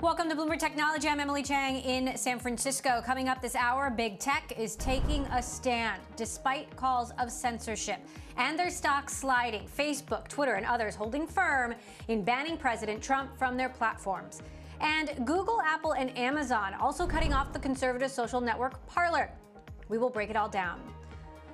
Welcome to Bloomberg Technology. I'm Emily Chang in San Francisco. Coming up this hour, big tech is taking a stand despite calls of censorship and their stocks sliding. Facebook, Twitter, and others holding firm in banning President Trump from their platforms. And Google, Apple, and Amazon also cutting off the conservative social network Parler. We will break it all down.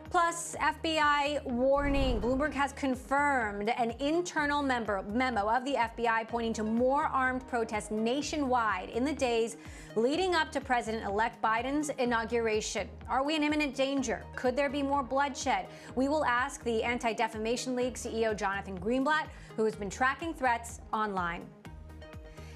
Plus, FBI warning. Bloomberg has confirmed an internal memo of the FBI pointing to more armed protests nationwide in the days leading up to President-elect Biden's inauguration. Are we in imminent danger? Could there be more bloodshed? We will ask the Anti-Defamation League CEO Jonathan Greenblatt, who has been tracking threats online.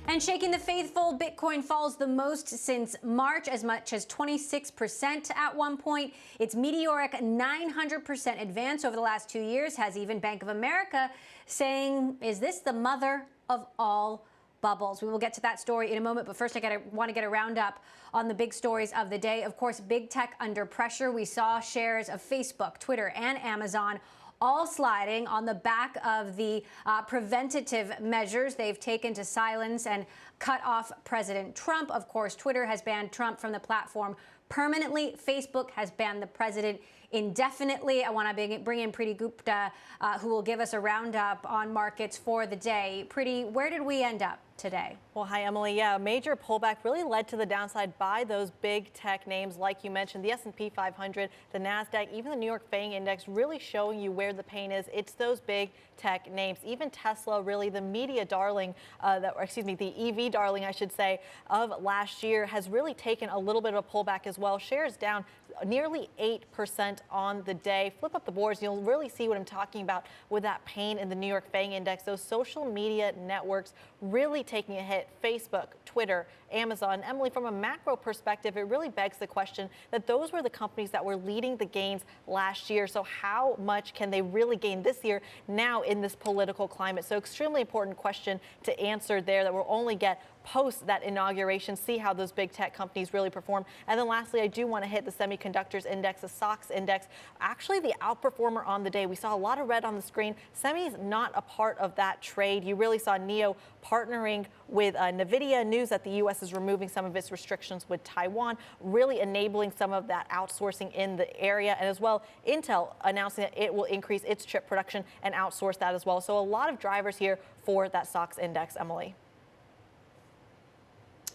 And shaking the faithful, Bitcoin falls the most since March, as much as 26% at one point. Its meteoric 900% advance over the last 2 years has even Bank of America saying, is this the mother of all bubbles? We will get to that story in a moment, but first I want to get a roundup on the big stories of the day. Of course, big tech under pressure. We saw shares of Facebook, Twitter, and Amazon all sliding on the back of the preventative measures they've taken to silence and cut off President Trump. Of course, Twitter has banned Trump from the platform permanently. Facebook has banned the president indefinitely. I want to bring in Preeti Gupta, who will give us a roundup on markets for the day. Preeti, where did we end up today? Well, hi, Emily. Yeah, a major pullback really led to the downside by those big tech names, like you mentioned, the S&P 500, the NASDAQ, even the New York FANG index, really showing you where the pain is. It's those big tech names. Even Tesla, really the media darling, the EV darling, I should say, of last year, has really taken a little bit of a pullback as well. Shares down nearly 8% on the day. Flip up the boards, you'll really see what I'm talking about with that pain in the New York FANG index. Those social media networks really taking a hit. Facebook, Twitter, Amazon. Emily, from a macro perspective, it really begs the question that those were the companies that were leading the gains last year. So how much can they really gain this year now in this political climate? So extremely important question to answer there that we'll only get post that inauguration, see how those big tech companies really perform. And then lastly, I do want to hit the semiconductors index, the SOX index, actually the outperformer on the day. We saw a lot of red on the screen. Semi's not a part of that trade. You really saw NIO partnering with NVIDIA. News that the U.S. is removing some of its restrictions with Taiwan, really enabling some of that outsourcing in the area. And as well, Intel announcing that it will increase its chip production and outsource that as well. So a lot of drivers here for that SOX index, Emily.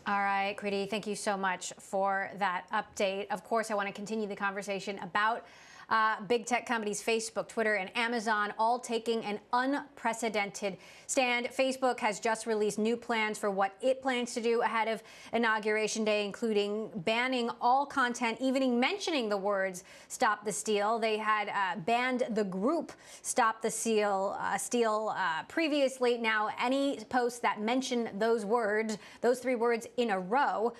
All right, Preeti, thank you so much for that update. Of course, I want to continue the conversation about big tech companies, Facebook, Twitter, and Amazon, all taking an unprecedented stand. Facebook has just released new plans for what it plans to do ahead of Inauguration Day, including banning all content, even mentioning the words "Stop the Steal." They had banned the group "Stop the Steal" previously. Now, any posts that mention those words, those three words in a row,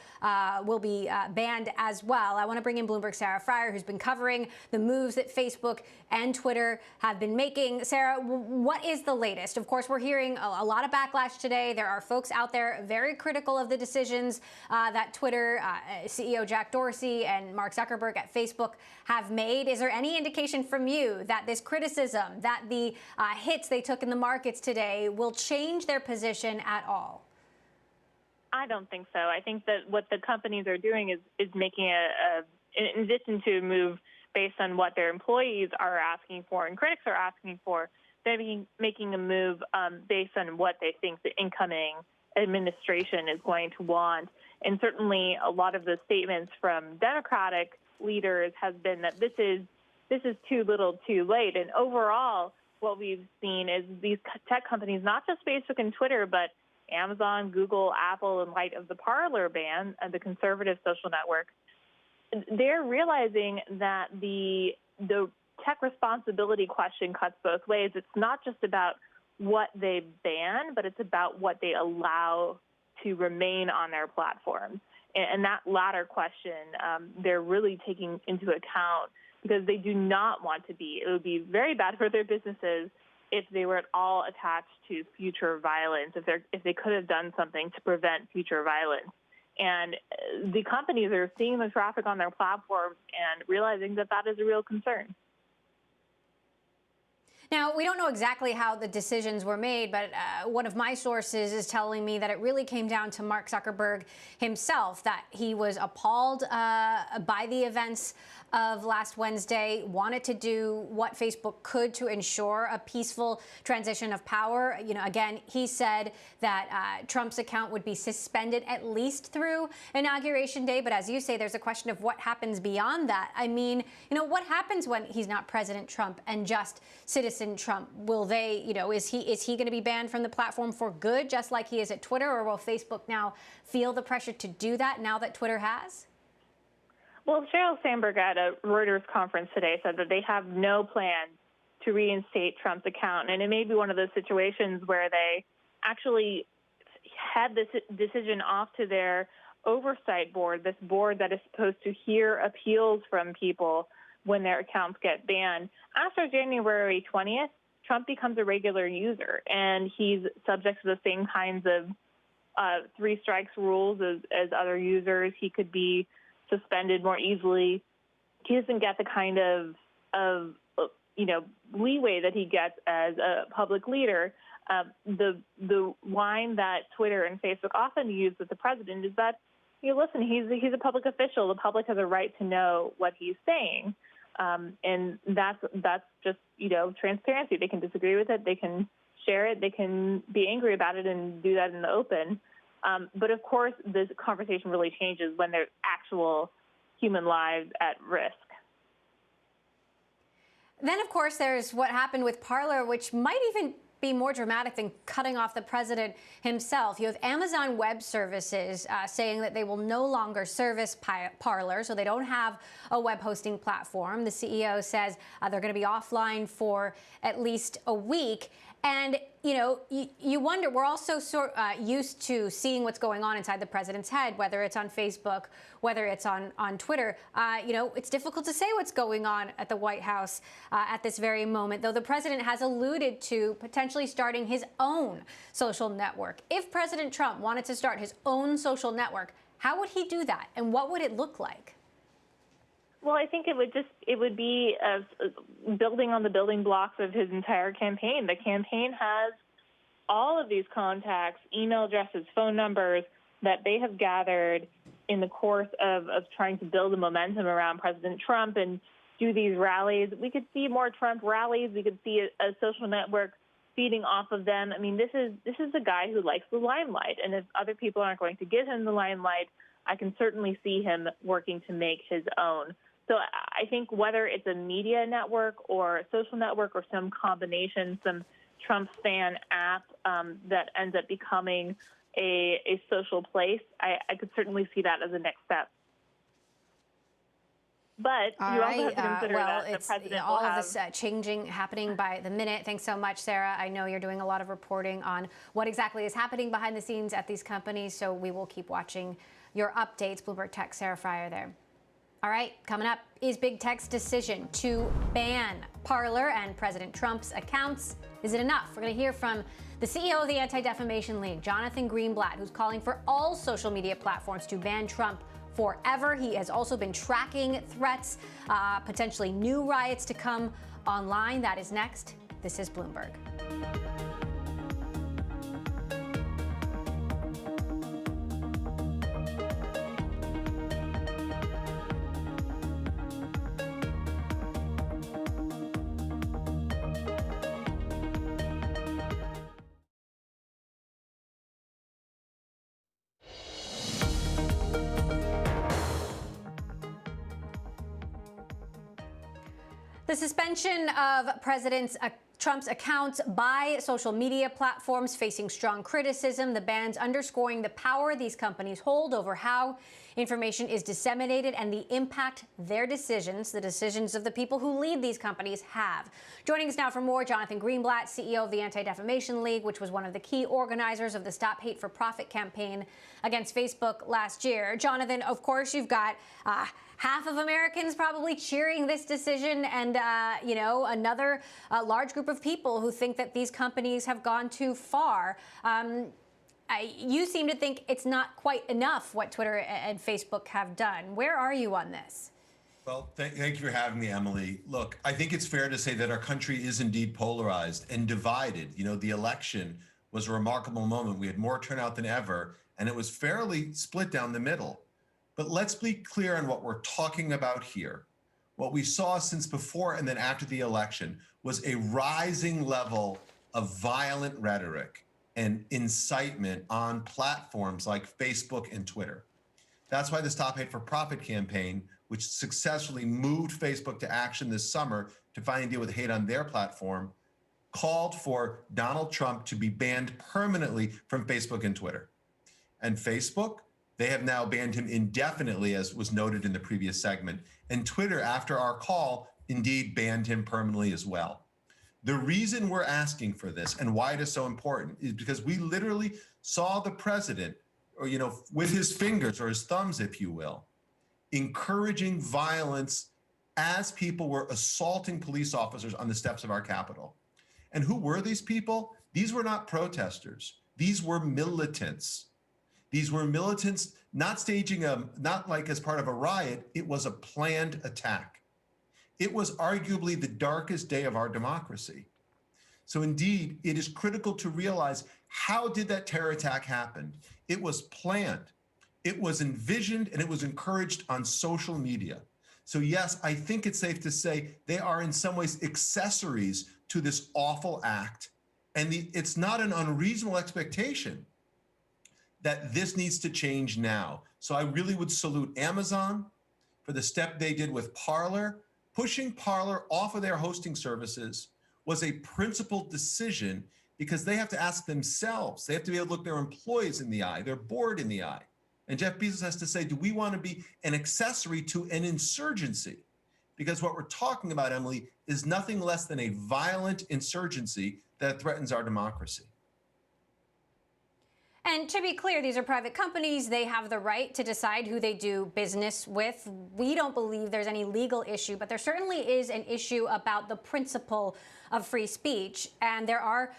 will be banned as well. I want to bring in Bloomberg Sarah Fryer, who's been covering the moves that Facebook and Twitter have been making. Sarah, what is the latest? Of course, we're hearing a lot of backlash today. There are folks out there very critical of the decisions that Twitter CEO Jack Dorsey and Mark Zuckerberg at Facebook have made. Is there any indication from you that this criticism, that the hits they took in the markets today will change their position at all? I don't think so. I think that what the companies are doing is making in addition to a move based on what their employees are asking for and critics are asking for, they're making a move based on what they think the incoming administration is going to want. And certainly a lot of the statements from Democratic leaders has been that this is too little too late. And overall, what we've seen is these tech companies, not just Facebook and Twitter, but Amazon, Google, Apple, in light of the Parler ban, the conservative social network, they're realizing that the tech responsibility question cuts both ways. It's not just about what they ban, but it's about what they allow to remain on their platforms. And that latter question, they're really taking into account because they do not want to be. It would be very bad for their businesses if they were at all attached to future violence, if they could have done something to prevent future violence. And the companies are seeing the traffic on their platforms and realizing that that is a real concern. Now, we don't know exactly how the decisions were made, but one of my sources is telling me that it really came down to Mark Zuckerberg himself, that he was appalled by the events of last Wednesday, wanted to do what Facebook could to ensure a peaceful transition of power. You know, again, he said that Trump's account would be suspended at least through Inauguration Day. But as you say, there's a question of what happens beyond that. I mean, you know, what happens when he's not President Trump and just citizen Trump? Will they, you know, is he going to be banned from the platform for good, just like he is at Twitter, or will Facebook now feel the pressure to do that now that Twitter has? Well, Sheryl Sandberg at a Reuters conference today said that they have no plans to reinstate Trump's account. And it may be one of those situations where they actually had this decision off to their oversight board, this board that is supposed to hear appeals from people when their accounts get banned. After January 20th, Trump becomes a regular user, and he's subject to the same kinds of three strikes rules as other users. He could be suspended more easily. He doesn't get the kind of leeway that he gets as a public leader. The line that Twitter and Facebook often use with the president is that, you know, listen, he's a public official. The public has a right to know what he's saying, and that's just, you know, transparency. They can disagree with it. They can share it. They can be angry about it and do that in the open. But of course, this conversation really changes when there's actual human lives at risk. Then, of course, there's what happened with Parler, which might even be more dramatic than cutting off the president himself. You have Amazon Web Services saying that they will no longer service Parler, so they don't have a web hosting platform. The CEO says they're going to be offline for at least a week. And, you know, you wonder, we're also used to seeing what's going on inside the president's head, whether it's on Facebook, whether it's on Twitter. You know, it's difficult to say what's going on at the White House at this very moment, though the president has alluded to potentially starting his own social network. If President Trump wanted to start his own social network, how would he do that? And what would it look like? Well, I think it would be building on the building blocks of his entire campaign. The campaign has all of these contacts, email addresses, phone numbers that they have gathered in the course of trying to build a momentum around President Trump and do these rallies. We could see more Trump rallies. We could see a social network feeding off of them. I mean, this is a guy who likes the limelight, and if other people aren't going to give him the limelight, I can certainly see him working to make his own. So I think whether it's a media network or a social network or some combination, some Trump fan app that ends up becoming a social place, I could certainly see that as a next step. But you also have to consider that the president will have... all of this happening by the minute. Thanks so much, Sarah. I know you're doing a lot of reporting on what exactly is happening behind the scenes at these companies, so we will keep watching your updates. Bloomberg Tech, Sarah Fryer there. All right, coming up is Big Tech's decision to ban Parler and President Trump's accounts. Is it enough? We're going to hear from the CEO of the Anti-Defamation League, Jonathan Greenblatt, who's calling for all social media platforms to ban Trump forever. He has also been tracking threats, potentially new riots to come online. That is next. This is Bloomberg. The suspension of President Trump's accounts by social media platforms facing strong criticism, the bans underscoring the power these companies hold over how information is disseminated and the impact their decisions, the decisions of the people who lead these companies, have. Joining us now for more, Jonathan Greenblatt, CEO of the Anti-Defamation League, which was one of the key organizers of the Stop Hate for Profit campaign against Facebook last year. Jonathan, of course, you've got half of Americans probably cheering this decision, and another large group of people who think that these companies have gone too far. You seem to think it's not quite enough what Twitter and Facebook have done. Where are you on this? Well, thank you for having me, Emily. Look, I think it's fair to say that our country is indeed polarized and divided. The election was a remarkable moment. We had more turnout than ever, and it was fairly split down the middle. But let's be clear on what we're talking about here. What we saw since before and then after the election was a rising level of violent rhetoric and incitement on platforms like Facebook and Twitter. That's why the Stop Hate for Profit campaign, which successfully moved Facebook to action this summer to finally deal with hate on their platform, called for Donald Trump to be banned permanently from Facebook and Twitter. And Facebook, they have now banned him indefinitely, as was noted in the previous segment. And Twitter, after our call, indeed banned him permanently as well. The reason we're asking for this and why it is so important is because we literally saw the president, or with his fingers or his thumbs, if you will, encouraging violence as people were assaulting police officers on the steps of our Capitol. And who were these people? These were not protesters. These were militants. These were militants not staging not like as part of a riot. It was a planned attack. It was arguably the darkest day of our democracy. So indeed, it is critical to realize, how did that terror attack happen? It was planned. It was envisioned, and it was encouraged on social media. So yes, I think it's safe to say they are in some ways accessories to this awful act. And it's not an unreasonable expectation that this needs to change now. So I really would salute Amazon for the step they did with Parler. Pushing Parler off of their hosting services was a principled decision, because they have to ask themselves, they have to be able to look their employees in the eye, their board in the eye. And Jeff Bezos has to say, do we want to be an accessory to an insurgency? Because what we're talking about, Emily, is nothing less than a violent insurgency that threatens our democracy. And to be clear, these are private companies. They have the right to decide who they do business with. We don't believe there's any legal issue, but there certainly is an issue about the principle of free speech. And there are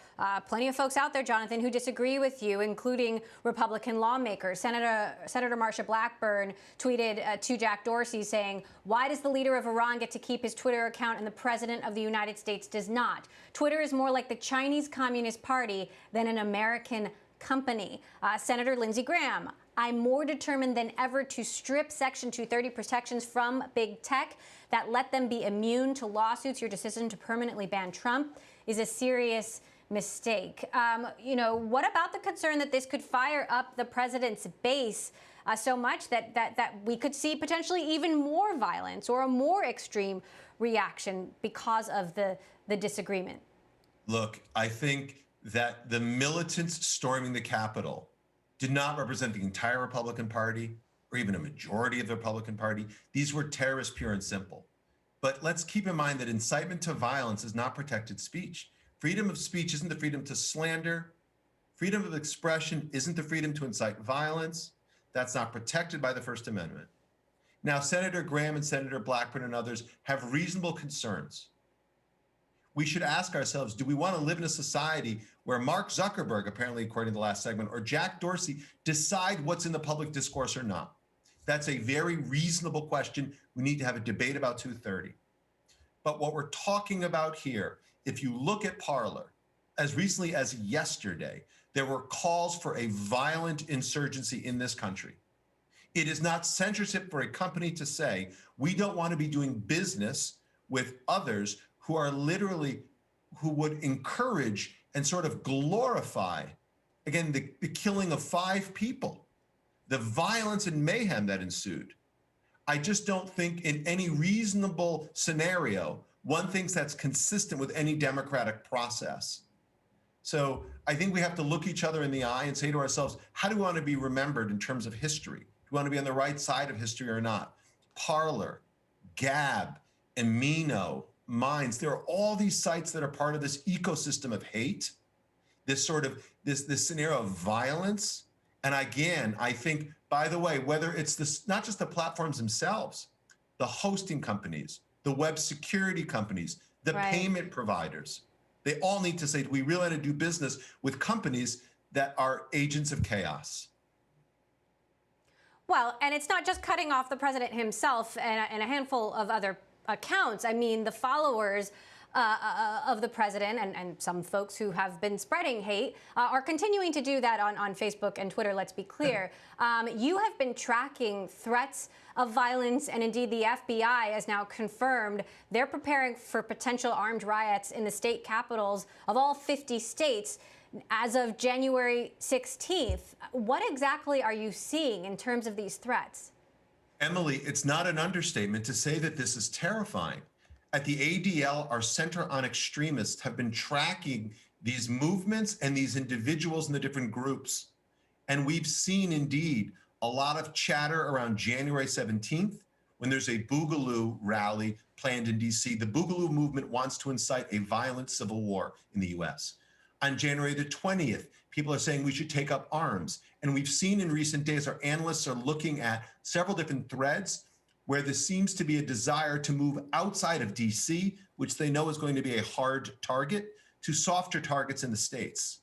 plenty of folks out there, Jonathan, who disagree with you, including Republican lawmakers. Senator Marsha Blackburn tweeted to Jack Dorsey saying, "Why does the leader of Iran get to keep his Twitter account and the president of the United States does not? Twitter is more like the Chinese Communist Party than an American company." Senator Lindsey Graham, "I'm more determined than ever to strip Section 230 protections from big tech that let them be immune to lawsuits. Your decision to permanently ban Trump is a serious mistake." What about the concern that this could fire up the president's base so much that we could see potentially even more violence or a more extreme reaction because of the disagreement? Look, I think that the militants storming the Capitol did not represent the entire Republican Party or even a majority of the Republican Party. These were terrorists, pure and simple. But let's keep in mind that incitement to violence is not protected speech. Freedom of speech isn't the freedom to slander. Freedom of expression isn't the freedom to incite violence. That's not protected by the First Amendment. Now, Senator Graham and Senator Blackburn and others have reasonable concerns. We should ask ourselves, do we want to live in a society where Mark Zuckerberg, apparently according to the last segment, or Jack Dorsey decide what's in the public discourse or not? That's a very reasonable question. We need to have a debate about 230. But what we're talking about here, if you look at Parler, as recently as yesterday, there were calls for a violent insurgency in this country. It is not censorship for a company to say, we don't want to be doing business with others who are literally, who would encourage and sort of glorify, again, the killing of 5 people, the violence and mayhem that ensued. I just don't think in any reasonable scenario, one thinks that's consistent with any democratic process. So I think we have to look each other in the eye and say to ourselves, how do we want to be remembered in terms of history? Do we want to be on the right side of history or not? Parler, Gab, Amino, Minds, there are all these sites that are part of this ecosystem of hate, this sort of, this scenario of violence. And again, I think, by the way, whether it's this, not just the platforms themselves, the hosting companies, the web security companies, the payment providers. They all need to say, do we really want to do business with companies that are agents of chaos? Well, and it's not just cutting off the president himself and a handful of other accounts. I mean, the followers of the president and some folks who have been spreading hate are continuing to do that on Facebook and Twitter, let's be clear. You have been tracking threats of violence, and indeed the FBI has now confirmed they're preparing for potential armed riots in the state capitals of all 50 states as of January 16th. What exactly are you seeing in terms of these threats? Emily, it's not an understatement to say that this is terrifying. At the ADL, our Center on Extremists have been tracking these movements and these individuals in the different groups. And we've seen indeed a lot of chatter around January 17th when there's a Boogaloo rally planned in DC. The Boogaloo movement wants to incite a violent civil war in the US. On January the 20th, people are saying we should take up arms. And we've seen in recent days, our analysts are looking at several different threads where there seems to be a desire to move outside of DC, which they know is going to be a hard target, to softer targets in the states.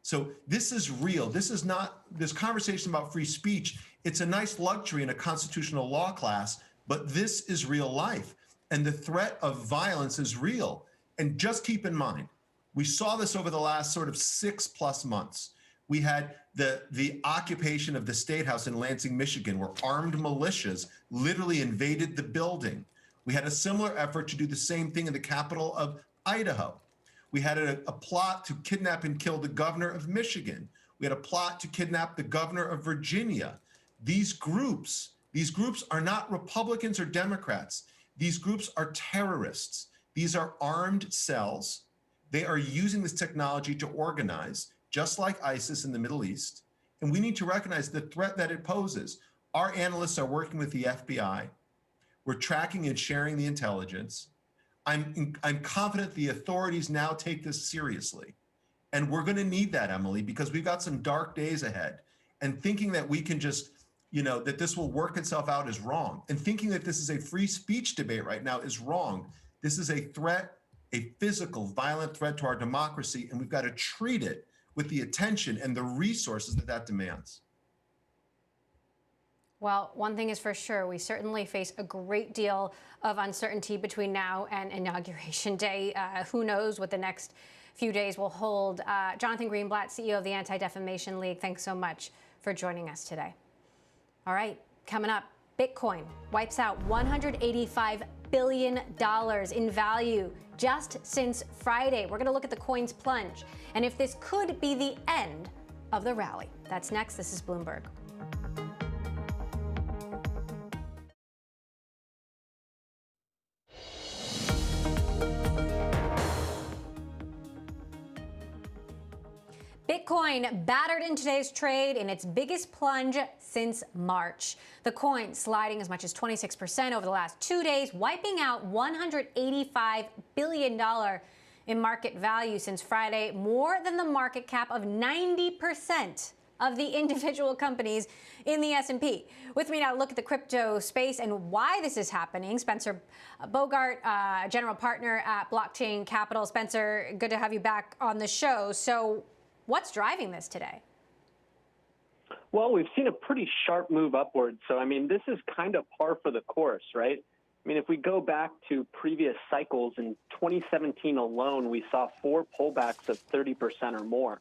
So this is real. This is not this conversation about free speech. It's a nice luxury in a constitutional law class, but this is real life. And the threat of violence is real. And just keep in mind, we saw this over the last sort of 6+ months. We had the occupation of the State House in Lansing, Michigan, where armed militias literally invaded the building. We had a similar effort to do the same thing in the capital of Idaho. We had a plot to kidnap and kill the governor of Michigan. We had a plot to kidnap the governor of Virginia. These groups are not Republicans or Democrats. These groups are terrorists. These are armed cells. They are using this technology to organize, just like ISIS in the Middle East. And we need to recognize the threat that it poses. Our analysts are working with the FBI. We're tracking and sharing the intelligence. I'm confident the authorities now take this seriously. And we're going to need that, Emily, because we've got some dark days ahead. And thinking that we can just, that this will work itself out is wrong. And thinking that this is a free speech debate right now is wrong. This is a threat, a physical, violent threat to our democracy, and we've got to treat it with the attention and the resources that that demands. Well, one thing is for sure, we certainly face a great deal of uncertainty between now and Inauguration Day. Who knows what the next few days will hold. Jonathan Greenblatt, CEO of the Anti-Defamation League, thanks so much for joining us today. All right, coming up, Bitcoin wipes out $185 billion in value just since Friday. We're going to look at the coin's plunge and if this could be the end of the rally. That's next. This is Bloomberg. Bitcoin battered in today's trade in its biggest plunge since March. The coin sliding as much as 26% over the last 2 days, wiping out $185 billion in market value since Friday, more than the market cap of 90% of the individual companies in the S&P. With me now to look at the crypto space and why this is happening, Spencer Bogart, general partner at Blockchain Capital. Spencer, good to have you back on the show. So what's driving this today? Well, we've seen a pretty sharp move upward. So, I mean, this is kind of par for the course, right? I mean, if we go back to previous cycles, in 2017 alone, we saw 4 pullbacks of 30% or more.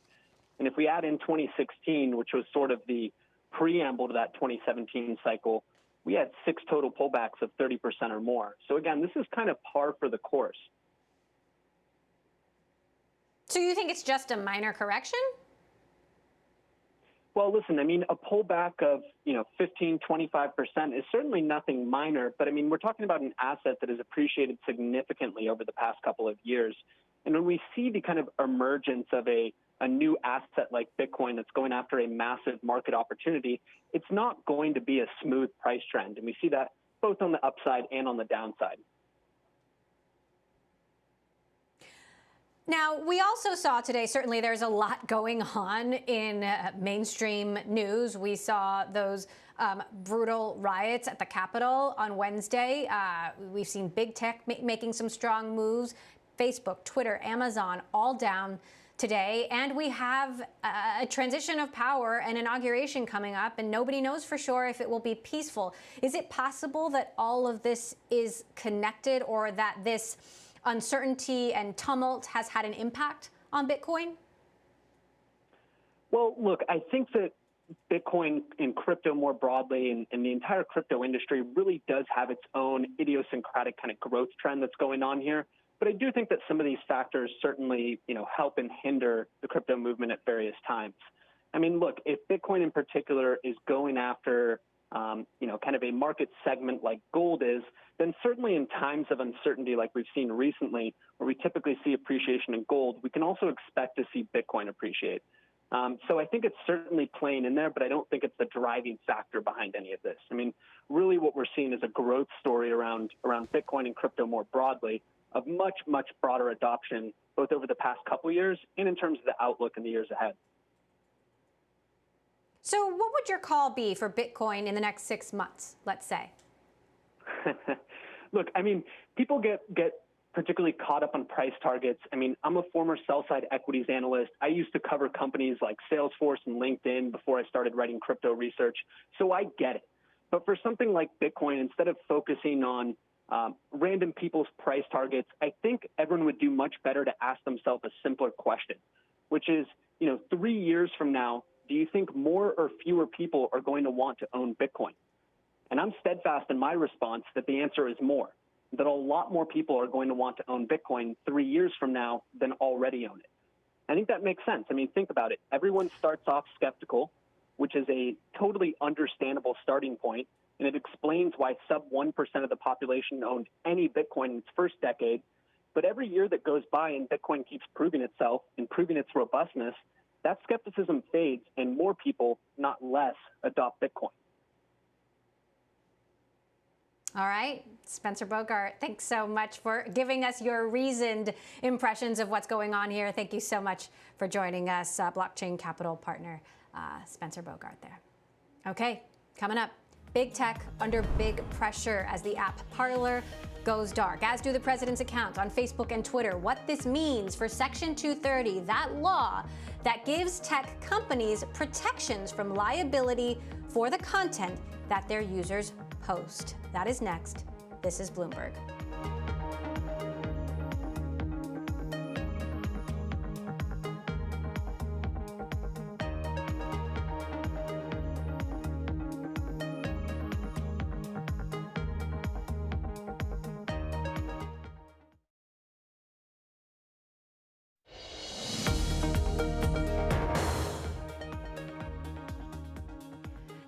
And if we add in 2016, which was sort of the preamble to that 2017 cycle, we had 6 total pullbacks of 30% or more. So again, this is kind of par for the course. So you think it's just a minor correction? Well, listen, I mean, a pullback of, 15, 25% is certainly nothing minor. But I mean, we're talking about an asset that has appreciated significantly over the past couple of years. And when we see the kind of emergence of a new asset like Bitcoin that's going after a massive market opportunity, it's not going to be a smooth price trend. And we see that both on the upside and on the downside. Now, we also saw today, certainly there's a lot going on in mainstream news. We saw those brutal riots at the Capitol on Wednesday. We've seen big tech making some strong moves. Facebook, Twitter, Amazon, all down today. And we have a transition of power and inauguration coming up, and nobody knows for sure if it will be peaceful. Is it possible that all of this is connected, or that this uncertainty and tumult has had an impact on Bitcoin? Well, look, I think that Bitcoin and crypto more broadly and the entire crypto industry really does have its own idiosyncratic kind of growth trend that's going on here. But I do think that some of these factors certainly, help and hinder the crypto movement at various times. I mean, look, if Bitcoin in particular is going after, kind of a market segment like gold is, then certainly in times of uncertainty like we've seen recently, where we typically see appreciation in gold, we can also expect to see Bitcoin appreciate. So I think it's certainly playing in there, but I don't think it's the driving factor behind any of this. I mean, really what we're seeing is a growth story around Bitcoin and crypto more broadly, of much, much broader adoption, both over the past couple of years and in terms of the outlook in the years ahead. So what would your call be for Bitcoin in the next 6 months, let's say? Look, I mean, people get particularly caught up on price targets. I mean, I'm a former sell-side equities analyst. I used to cover companies like Salesforce and LinkedIn before I started writing crypto research, so I get it. But for something like Bitcoin, instead of focusing on random people's price targets, I think everyone would do much better to ask themselves a simpler question, which is, 3 years from now, do you think more or fewer people are going to want to own Bitcoin? And I'm steadfast in my response that the answer is more, that a lot more people are going to want to own Bitcoin 3 years from now than already own it. I think that makes sense. I mean, think about it. Everyone starts off skeptical, which is a totally understandable starting point, and it explains why sub 1% of the population owned any Bitcoin in its first decade. But every year that goes by and Bitcoin keeps proving itself and proving its robustness, that skepticism fades and more people, not less, adopt Bitcoin. All right, Spencer Bogart, thanks so much for giving us your reasoned impressions of what's going on here. Thank you so much for joining us, blockchain capital partner Spencer Bogart there. Okay, coming up, big tech under big pressure as the app Parler goes dark, as do the president's account on Facebook and Twitter. What this means for Section 230, that law that gives tech companies protections from liability for the content that their users post. That is next. This is Bloomberg.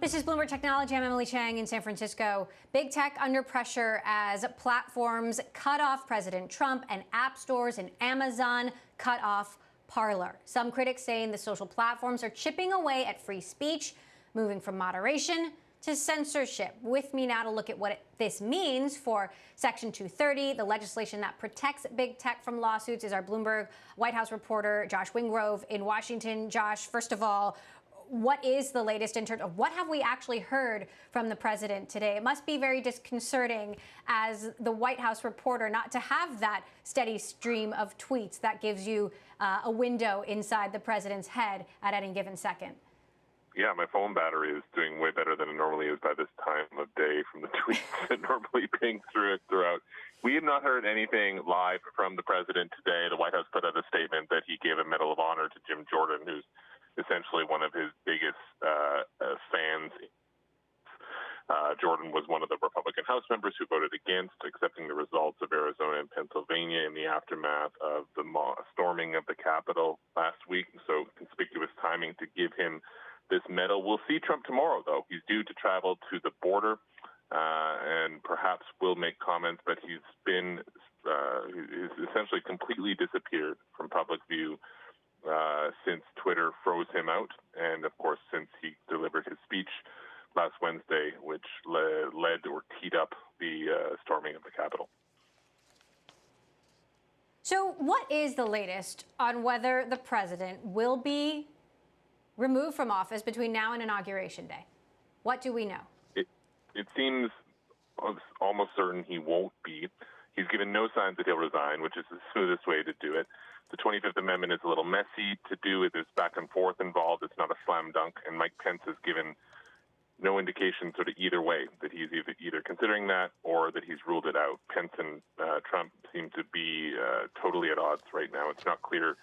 This is Bloomberg Technology. I'm Emily Chang in San Francisco. Big tech under pressure as platforms cut off President Trump and app stores and Amazon cut off Parler. Some critics saying the social platforms are chipping away at free speech, moving from moderation to censorship. With me now to look at what this means for Section 230, the legislation that protects big tech from lawsuits, is our Bloomberg White House reporter, Josh Wingrove in Washington. Josh, first of all, what is the latest in terms of what have we actually heard from the president today? It must be very disconcerting as the White House reporter not to have that steady stream of tweets that gives you a window inside the president's head at any given second. Yeah, my phone battery is doing way better than it normally is by this time of day from the tweets that normally ping through it throughout. We have not heard anything live from the president today. The White House put out a statement that he gave a Medal of Honor to Jim Jordan, who's essentially one of his biggest fans. Jordan was one of the Republican House members who voted against accepting the results of Arizona and Pennsylvania in the aftermath of the storming of the Capitol last week. So conspicuous timing to give him this medal. We'll see Trump tomorrow, though. He's due to travel to the border and perhaps will make comments, but he's essentially completely disappeared from public view since Twitter froze him out, and of course since he delivered his speech last Wednesday, which led or teed up the storming of the Capitol. So what is the latest on whether the president will be removed from office between now and Inauguration Day? What do we know? It seems almost certain he won't be. He's given no signs that he'll resign, which is the smoothest way to do it. The 25th Amendment is a little messy to do. There's back and forth involved. It's not a slam dunk. And Mike Pence has given no indication sort of either way that he's either considering that or that he's ruled it out. Pence and Trump seem to be totally at odds right now. It's not clear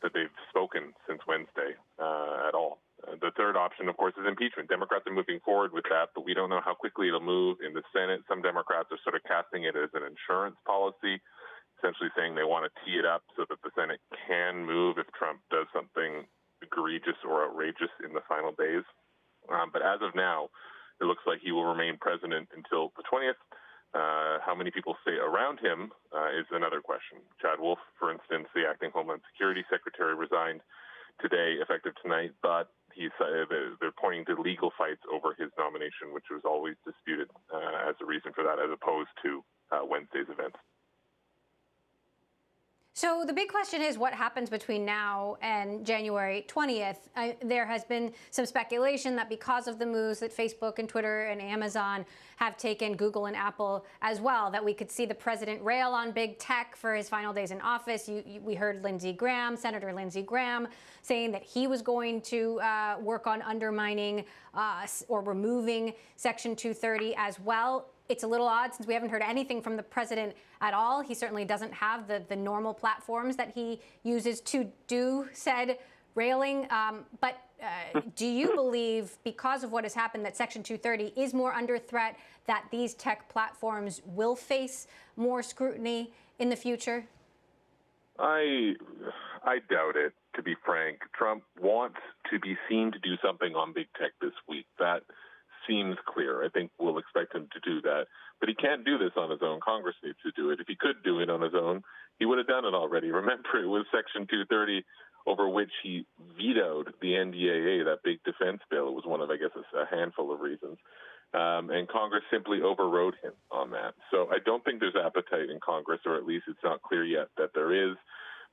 that they've spoken since Wednesday at all. The third option, of course, is impeachment. Democrats are moving forward with that, but we don't know how quickly it'll move in the Senate. Some Democrats are sort of casting it as an insurance policy, essentially saying they want to tee it up so that the Senate can move if Trump does something egregious or outrageous in the final days. But as of now, it looks like he will remain president until the 20th. How many people stay around him is another question. Chad Wolf, for instance, the acting Homeland Security Secretary, resigned today, effective tonight, but they're pointing to legal fights over his nomination, which was always disputed as a reason for that, as opposed to Wednesday's events. So the big question is what happens between now and January 20th. There has been some speculation that because of the moves that Facebook and Twitter and Amazon have taken, Google and Apple as well, that we could see the president rail on big tech for his final days in office. We heard Senator Lindsey Graham, saying that he was going to work on undermining or removing Section 230 as well. It's a little odd since we haven't heard anything from the president at all. He certainly doesn't have the normal platforms that he uses to do said railing. But do you believe, because of what has happened, that Section 230 is more under threat, that these tech platforms will face more scrutiny in the future? I doubt it, to be frank. Trump wants to be seen to do something on big tech this week. That seems clear. I think we'll expect him to do that. But he can't do this on his own. Congress needs to do it. If he could do it on his own, he would have done it already. Remember, it was Section 230 over which he vetoed the NDAA, that big defense bill. It was one of, I guess, a handful of reasons. And Congress simply overrode him on that. So I don't think there's appetite in Congress, or at least it's not clear yet that there is.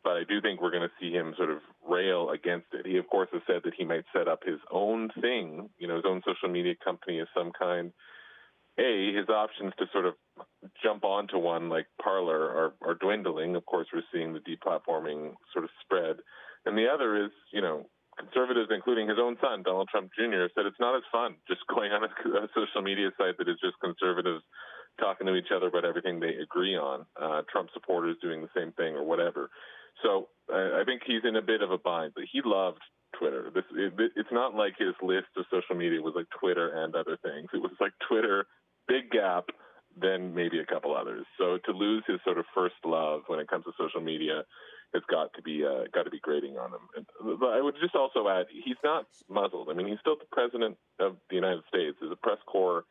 But I do think we're going to see him sort of rail against it. He, of course, has said that he might set up his own thing, his own social media company of some kind. His options to sort of jump onto one like Parler are dwindling. Of course, we're seeing the deplatforming sort of spread. And the other is, conservatives, including his own son, Donald Trump Jr., said it's not as fun just going on a social media site that is just conservatives talking to each other about everything they agree on. Trump supporters doing the same thing or whatever. So I think he's in a bit of a bind, but he loved Twitter. It's not like his list of social media was like Twitter and other things. It was like Twitter, big gap, then maybe a couple others. So to lose his sort of first love when it comes to social media, it's got to be grating on him. But I would just also add, he's not muzzled. I mean, he's still the president of the United States. There's a press corps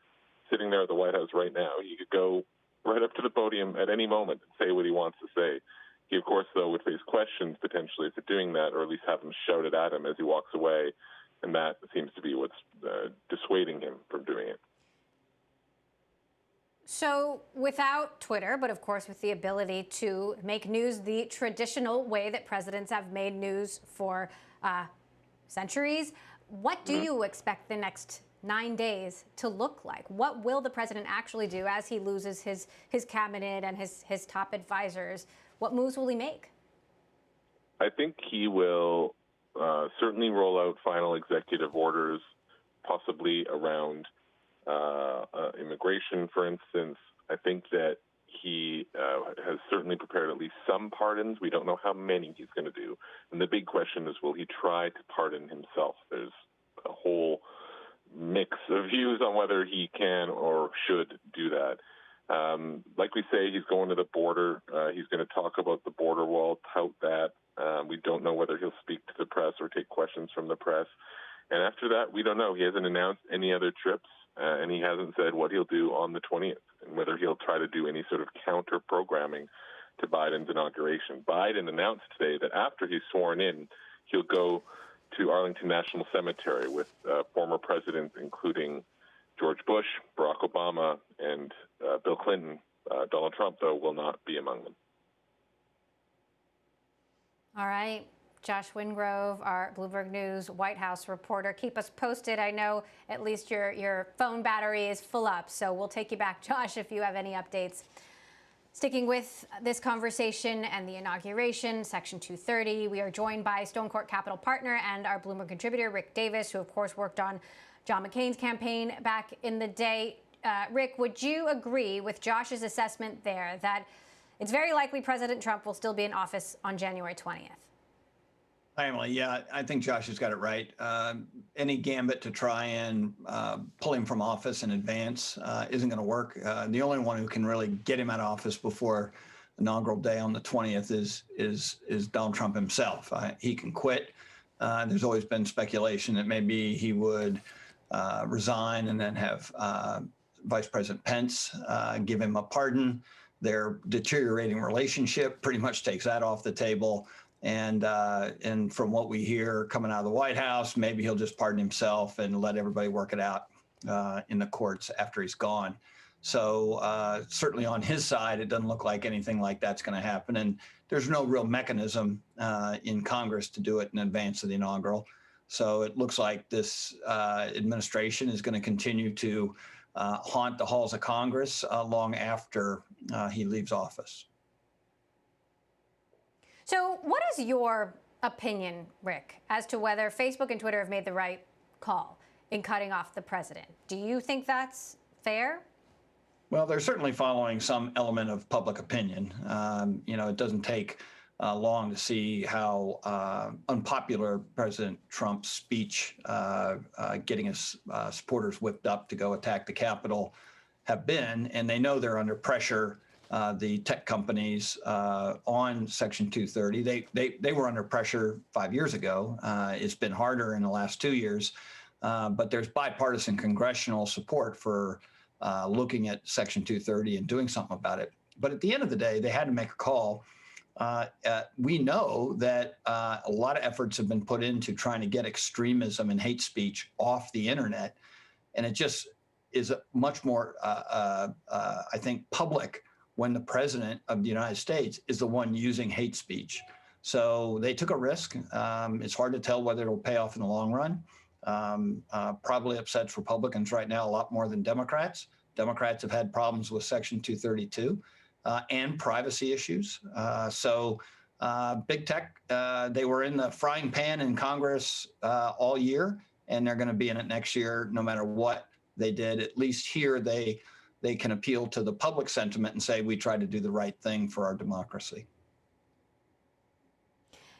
sitting there at the White House right now. He could go right up to the podium at any moment and say what he wants to say. He, of course, though, would face questions potentially for doing that, or at least have them shouted at him as he walks away, and that seems to be what's dissuading him from doing it. So without Twitter, but of course with the ability to make news the traditional way that presidents have made news for centuries, what do you expect the next 9 days to look like? What will the president actually do as he loses his cabinet and his top advisors? What moves will he make? I think he will certainly roll out final executive orders, possibly around immigration, for instance. I think that he has certainly prepared at least some pardons. We don't know how many he's going to do. And the big question is, will he try to pardon himself? There's a whole mix of views on whether he can or should do that. Like we say, he's going to the border. He's going to talk about the border wall, tout that. We don't know whether he'll speak to the press or take questions from the press. And after that, we don't know. He hasn't announced any other trips, and he hasn't said what he'll do on the 20th and whether he'll try to do any sort of counter-programming to Biden's inauguration. Biden announced today that after he's sworn in, he'll go to Arlington National Cemetery with former presidents, including George Bush, Barack Obama, and Bill Clinton. Donald Trump, though, will not be among them. All right. Josh Wingrove, our Bloomberg News White House reporter. Keep us posted. I know at least your phone battery is full up, so we'll take you back, Josh, if you have any updates. Sticking with this conversation and the inauguration, Section 230, we are joined by Stonecourt Capital partner and our Bloomberg contributor, Rick Davis, who, of course, worked on John McCain's campaign back in the day. Rick, would you agree with Josh's assessment there that it's very likely President Trump will still be in office on January 20th? Hi, Emily. Yeah, I think Josh has got it right. Any gambit to try and pull him from office in advance isn't going to work. The only one who can really get him out of office before inaugural day on the 20th is Donald Trump himself. He can quit. There's always been speculation that maybe he would resign and then have Vice President Pence give him a pardon. Their deteriorating relationship pretty much takes that off the table. And from what we hear coming out of the White House, maybe he'll just pardon himself and let everybody work it out in the courts after he's gone. So certainly on his side, it doesn't look like anything like that's going to happen. And there's no real mechanism in Congress to do it in advance of the inaugural. So it looks like this administration is going to continue to haunt the halls of Congress long after he leaves office. So what is your opinion, Rick, as to whether Facebook and Twitter have made the right call in cutting off the president? Do you think that's fair? Well, they're certainly following some element of public opinion. It doesn't take long to see how unpopular President Trump's speech, getting his supporters whipped up to go attack the Capitol, have been, and they know they're under pressure. The tech companies on Section 230, they were under pressure 5 years ago. It's been harder in the last 2 years, but there's bipartisan congressional support for looking at Section 230 and doing something about it. But at the end of the day, they had to make a call. We know that a lot of efforts have been put into trying to get extremism and hate speech off the internet, and it just is much more, I think, public when the president of the United States is the one using hate speech. So they took a risk. It's hard to tell whether it'll pay off in the long run. Probably upsets Republicans right now a lot more than Democrats. Democrats have had problems with Section 232 and privacy issues. So big tech, they were in the frying pan in Congress all year, and they're going to be in it next year no matter what they did. At least here they can appeal to the public sentiment and say, we tried to do the right thing for our democracy.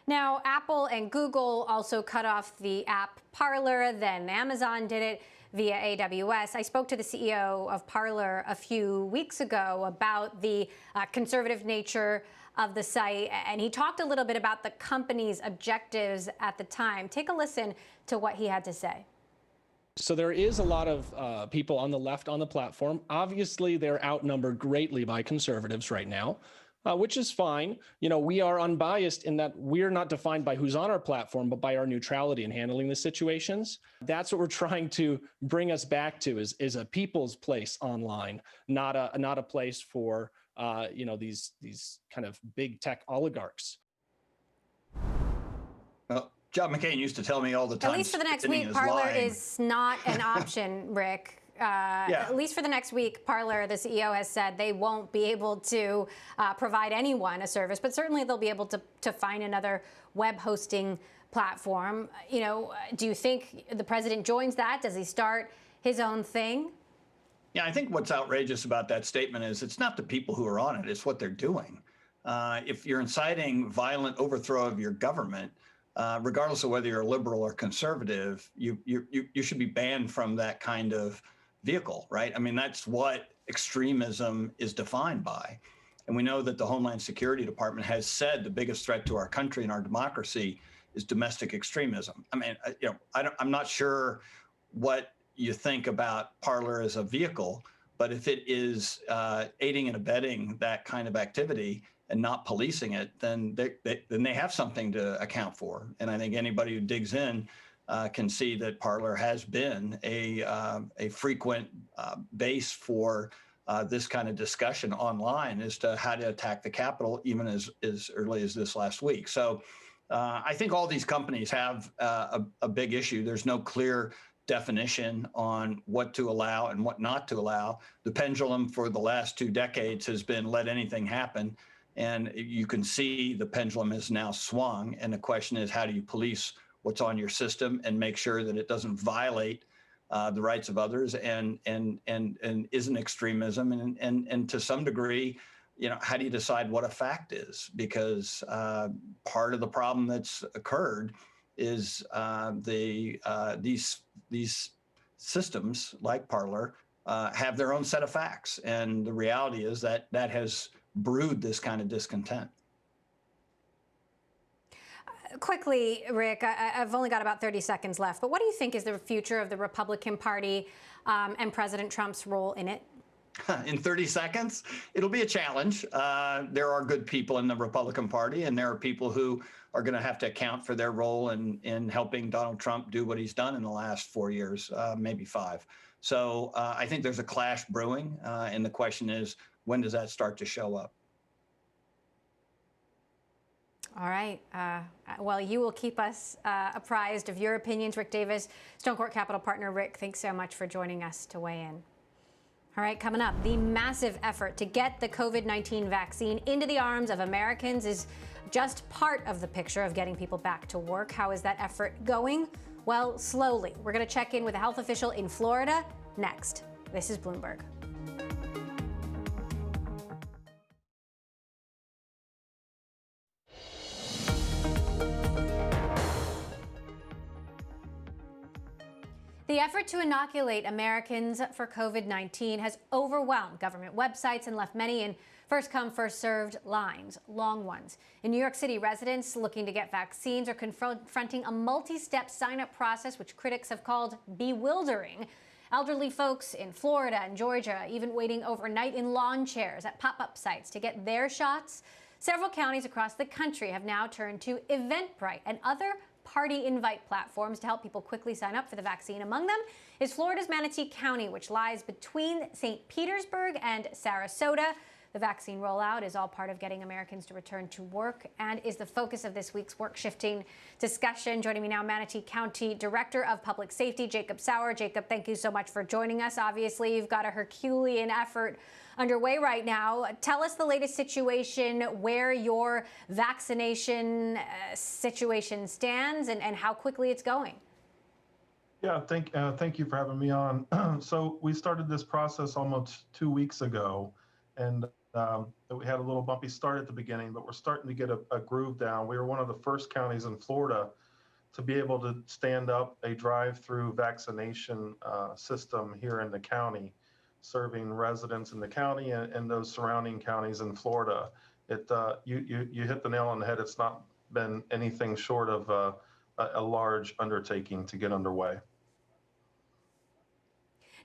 Now, Apple and Google also cut off the app Parler, then Amazon did it via AWS. I spoke to the CEO of Parler a few weeks ago about the conservative nature of the site, and he talked a little bit about the company's objectives at the time. Take a listen to what he had to say. So there is a lot of people on the left on the platform. Obviously, they're outnumbered greatly by conservatives right now, which is fine. We are unbiased in that we're not defined by who's on our platform, but by our neutrality in handling the situations. That's what we're trying to bring us back to is a people's place online, not a place for these kind of big tech oligarchs. Well, John McCain used to tell me all the time. At least for the next week, Parler is not an option, Rick. Yeah. At least for the next week, Parler, the CEO, has said they won't be able to provide anyone a service, but certainly they'll be able to find another web hosting platform. Do you think the president joins that? Does he start his own thing? Yeah, I think what's outrageous about that statement is it's not the people who are on it, it's what they're doing. If you're inciting violent overthrow of your government, regardless of whether you're liberal or conservative, you should be banned from that kind of vehicle, right? I mean, that's what extremism is defined by. And we know that the Homeland Security Department has said the biggest threat to our country and our democracy is domestic extremism. I mean, I'm not sure what you think about Parler as a vehicle, but if it is aiding and abetting that kind of activity and not policing it, then they have something to account for. And I think anybody who digs in can see that Parler has been a frequent base for this kind of discussion online as to how to attack the Capitol, even as early as this last week. So I think all these companies have a big issue. There's no clear definition on what to allow and what not to allow. The pendulum for the last 2 decades has been let anything happen. And you can see the pendulum has now swung. And the question is, how do you police what's on your system and make sure that it doesn't violate the rights of others and isn't extremism? And to some degree, how do you decide what a fact is? Because part of the problem that's occurred is these systems like Parler have their own set of facts. And the reality is that that has brewed this kind of discontent. Quickly, Rick, I've only got about 30 seconds left, but what do you think is the future of the Republican Party and President Trump's role in it? In 30 seconds, it'll be a challenge. There are good people in the Republican Party, and there are people who are going to have to account for their role in helping Donald Trump do what he's done in the last 4 years, maybe 5. So I think there's a clash brewing, and the question is, when does that start to show up? All right. Well, you will keep us apprised of your opinions, Rick Davis, Stonecourt Capital partner. Rick, thanks so much for joining us to weigh in. All right, coming up, the massive effort to get the COVID-19 vaccine into the arms of Americans is just part of the picture of getting people back to work. How is that effort going? Well, slowly. We're going to check in with a health official in Florida next. This is Bloomberg. The effort to inoculate Americans for COVID-19 has overwhelmed government websites and left many in first-come, first-served lines, long ones. In New York City, residents looking to get vaccines are confronting a multi-step sign-up process, which critics have called bewildering. Elderly folks in Florida and Georgia even waiting overnight in lawn chairs at pop-up sites to get their shots. Several counties across the country have now turned to Eventbrite and other party invite platforms to help people quickly sign up for the vaccine. Among them is Florida's Manatee County, which lies between St. Petersburg and Sarasota. The vaccine rollout is all part of getting Americans to return to work and is the focus of this week's work-shifting discussion. Joining me now, Manatee County Director of Public Safety, Jacob Sauer. Jacob, thank you so much for joining us. Obviously, you've got a Herculean effort underway right now. Tell us the latest situation, where your vaccination situation stands, and how quickly it's going. Yeah, thank you for having me on. So we started this process almost 2 weeks ago, and we had a little bumpy start at the beginning, but we're starting to get a groove down. We were one of the first counties in Florida to be able to stand up a drive-through vaccination system here in the county, serving residents in the county and those surrounding counties in Florida. You hit the nail on the head. It's not been anything short of a large undertaking to get underway.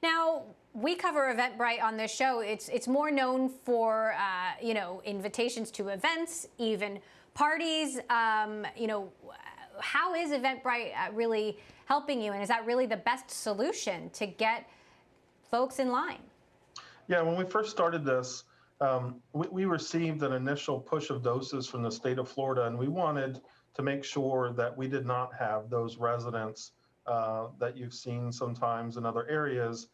Now, we cover Eventbrite on this show. It's more known for invitations to events, even parties. How is Eventbrite really helping you, and is that really the best solution to get folks in line? Yeah, when we first started this, we received an initial push of doses from the state of Florida, and we wanted to make sure that we did not have those residents that you've seen sometimes in other areas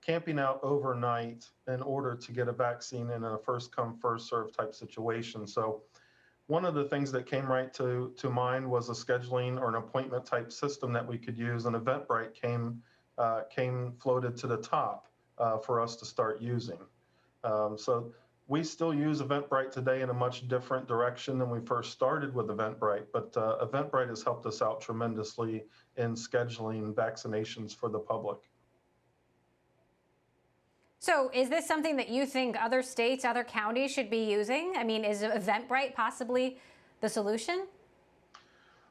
camping out overnight in order to get a vaccine in a first come, first served type situation. So one of the things that came right to mind was a scheduling or an appointment type system that we could use, and Eventbrite came floated to the top for us to start using. So we still use Eventbrite today in a much different direction than we first started with Eventbrite, but Eventbrite has helped us out tremendously in scheduling vaccinations for the public. So is this something that you think other states, other counties should be using? I mean, is Eventbrite possibly the solution?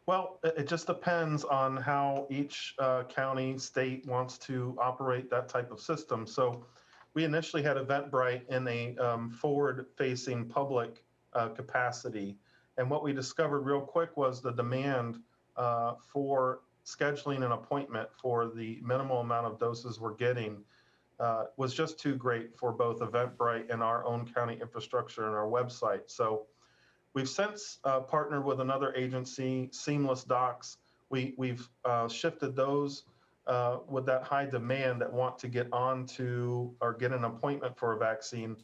Well, it just depends on how each county, state wants to operate that type of system. So we initially had Eventbrite in a forward-facing public capacity. And what we discovered real quick was the demand for scheduling an appointment for the minimal amount of doses we're getting was just too great for both Eventbrite and our own county infrastructure and our website. So We've since partnered with another agency, Seamless Docs. We've shifted those with that high demand that want to get onto or get an appointment for a vaccine.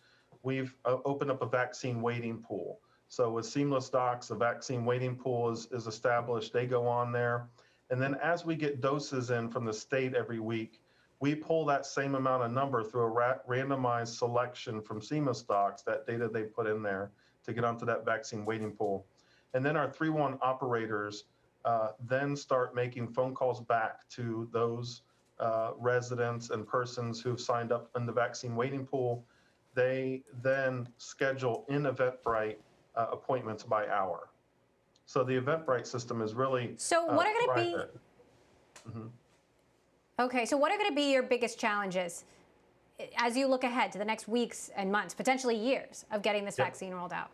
We've opened up a vaccine waiting pool. So with Seamless Docs, a vaccine waiting pool is established. They go on there. And then as we get doses in from the state every week, we pull that same amount of number through a randomized selection from Seamless Docs, that data they put in there, to get onto that vaccine waiting pool. And then our 3-1 operators then start making phone calls back to those residents and persons who've signed up in the vaccine waiting pool. They then schedule in Eventbrite appointments by hour. So the Eventbrite system is really So what are going to be? Mm-hmm. Okay, so what are going to be your biggest challenges as you look ahead to the next weeks and months, potentially years, of getting this vaccine rolled out?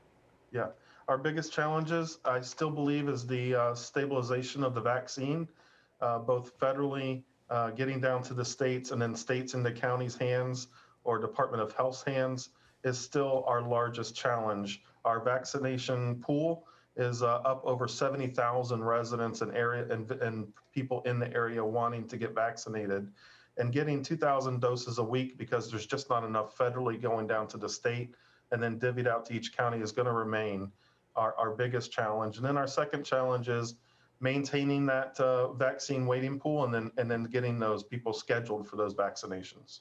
Yeah, our biggest challenges, I still believe, is the stabilization of the vaccine, both federally, getting down to the states, and then states into counties' hands or Department of Health's hands is still our largest challenge. Our vaccination pool is up over 70,000 residents and people in the area wanting to get vaccinated. And getting 2,000 doses a week, because there's just not enough federally going down to the state and then divvied out to each county, is going to remain our biggest challenge. And then our second challenge is maintaining that vaccine waiting pool and then getting those people scheduled for those vaccinations.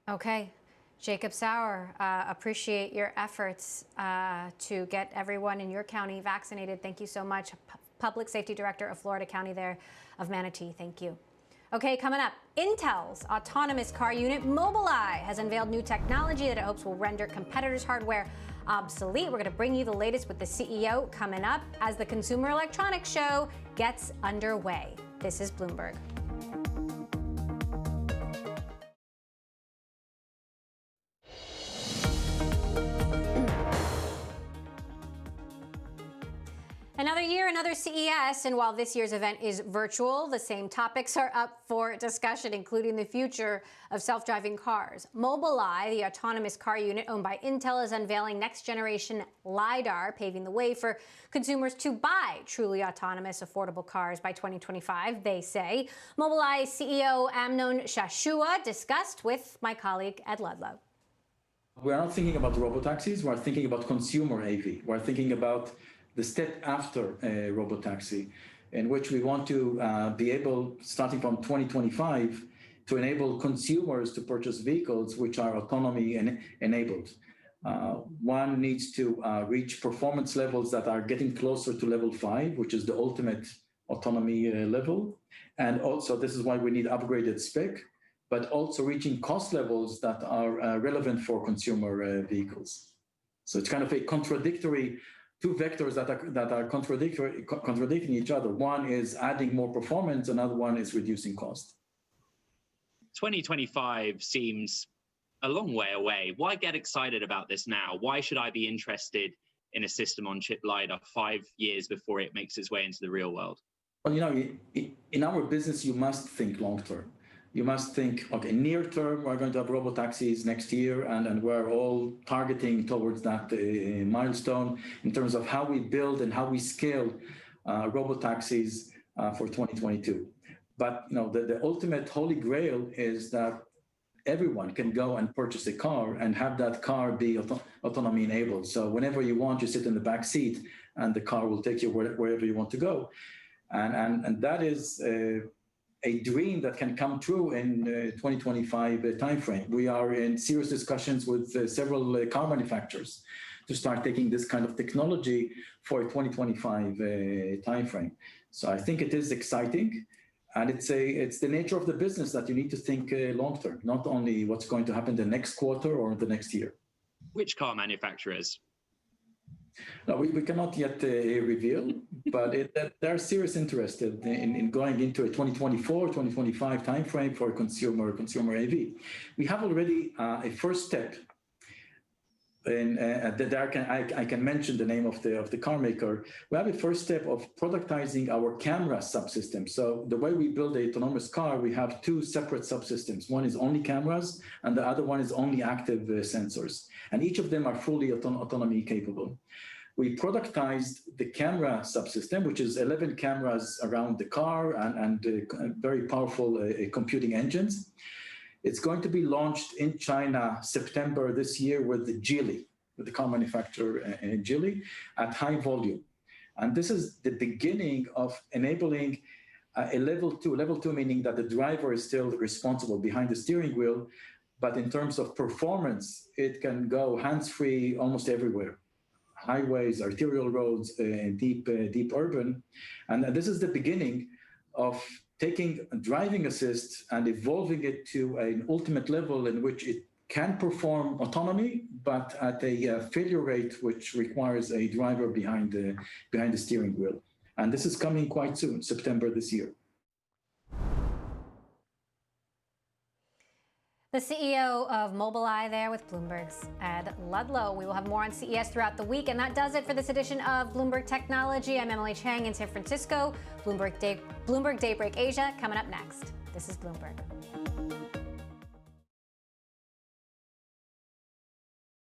Okay. Jacob Sauer, appreciate your efforts to get everyone in your county vaccinated. Thank you so much. Public Safety Director of Florida County there of Manatee. Thank you. Okay, coming up, Intel's autonomous car unit Mobileye has unveiled new technology that it hopes will render competitors' hardware obsolete. We're going to bring you the latest with the CEO coming up as the Consumer Electronics Show gets underway. This is Bloomberg. Another year, another CES, and while this year's event is virtual, the same topics are up for discussion, including the future of self-driving cars. Mobileye, the autonomous car unit owned by Intel, is unveiling next-generation LiDAR, paving the way for consumers to buy truly autonomous, affordable cars by 2025, they say. Mobileye CEO Amnon Shashua discussed with my colleague Ed Ludlow. We're not thinking about robotaxis, we're thinking about consumer AV. We're thinking about the step after a robotaxi, in which we want to be able, starting from 2025, to enable consumers to purchase vehicles which are autonomy enabled. One needs to reach performance levels that are getting closer to level 5, which is the ultimate autonomy level. And also, this is why we need upgraded spec, but also reaching cost levels that are relevant for consumer vehicles. So it's kind of a contradictory, two vectors that are contradicting each other. One is adding more performance, another one is reducing cost. 2025 seems a long way away. Why get excited about this now? Why should I be interested in a system-on-chip LiDAR 5 years before it makes its way into the real world? Well, you know, in our business, you must think long-term. You must think, okay, near term, we're going to have robotaxis next year, and we're all targeting towards that milestone in terms of how we build and how we scale robotaxis for 2022. But you know, the ultimate holy grail is that everyone can go and purchase a car and have that car be autonomy enabled. So whenever you want, you sit in the back seat and the car will take you wherever you want to go. And that is a dream that can come true in 2025 timeframe. We are in serious discussions with several car manufacturers to start taking this kind of technology for a 2025 timeframe. So I think it is exciting, and it's the nature of the business that you need to think long term, not only what's going to happen the next quarter or the next year. Which car manufacturers? No, we cannot yet reveal, but they're seriously interested in going into a 2024, 2025 timeframe for consumer AV. We have already a first step And there I can mention the name of the car maker. We have a first step of productizing our camera subsystem. So the way we build an autonomous car, we have two separate subsystems. One is only cameras, and the other one is only active sensors. And each of them are fully autonomy capable. We productized the camera subsystem, which is 11 cameras around the car and very powerful computing engines. It's going to be launched in China September this year with the Geely, with the car manufacturer Geely, at high volume. And this is the beginning of enabling a level two. Level two meaning that the driver is still responsible behind the steering wheel, but in terms of performance, it can go hands-free almost everywhere. Highways, arterial roads, deep urban. And this is the beginning of taking driving assist and evolving it to an ultimate level in which it can perform autonomy, but at a failure rate which requires a driver behind the steering wheel. And this is coming quite soon, September this year. The CEO of Mobileye there with Bloomberg's Ed Ludlow. We will have more on CES throughout the week, and that does it for this edition of Bloomberg Technology. I'm Emily Chang in San Francisco. Bloomberg Daybreak Asia coming up next. This is Bloomberg.